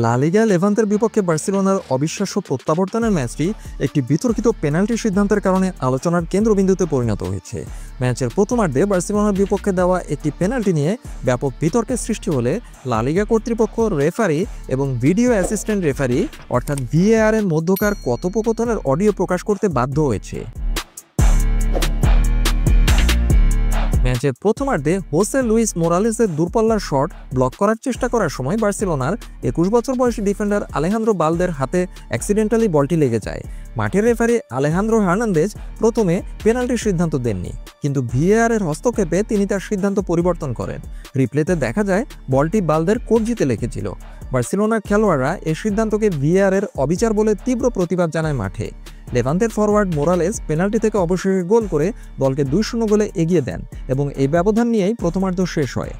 লা লিগা লেভান্তের বিপক্ষে বার্সেলোনার অবিশ্বাস্য প্রত্যাবর্তনের ম্যাচটি একটি বিতর্কিত পেনাল্টি সিদ্ধান্তের কারণে আলোচনার কেন্দ্রবিন্দুতে পরিণত হয়েছে। ম্যাচের প্রথমার্ধে বার্সেলোনার বিপক্ষে দেওয়া একটি পেনাল্টি নিয়ে ব্যাপক বিতর্কের সৃষ্টি হলে লা লিগা কর্তৃপক্ষ, রেফারি এবং ভিডিও অ্যাসিস্ট্যান্ট রেফারি অর্থাৎ VAR এর মধ্যকার কথোপকথনের অডিও প্রকাশ করতে বাধ্য হয়েছে। ম্যাচের প্রথমার্ধে হোসে লুইস মোরালেসের দূরপাল্লার শট ব্লক করার চেষ্টা করার সময় বার্সেলোনার 21 বছর বয়সী ডিফেন্ডার আলেহান্দ্রো বালদের হাতে অ্যাক্সিডেন্টালি বলটি লেগে যায়। মাঠের রেফারি আলেহান্দ্রো হার্নান্দেজ প্রথমে পেনাল্টির সিদ্ধান্ত দেননি, কিন্তু VAR এর হস্তক্ষেপে তিনি তার সিদ্ধান্ত পরিবর্তন করেন। রিপ্লেতে দেখা যায় বলটি বালদের কবজিতে লেগেছিল। বার্সেলোনার খেলোয়াড়রা এই সিদ্ধান্তকে VAR এর অবিচার বলে তীব্র প্রতিবাদ জানায় মাঠে। লেভান্তের ফরওয়ার্ড মোরালেস পেনাল্টি থেকে অবশেষে গোল করে দলকে 2-0 গোলে এগিয়ে দেন এবং এই ব্যবধান নিয়েই প্রথমার্ধ শেষ হয়।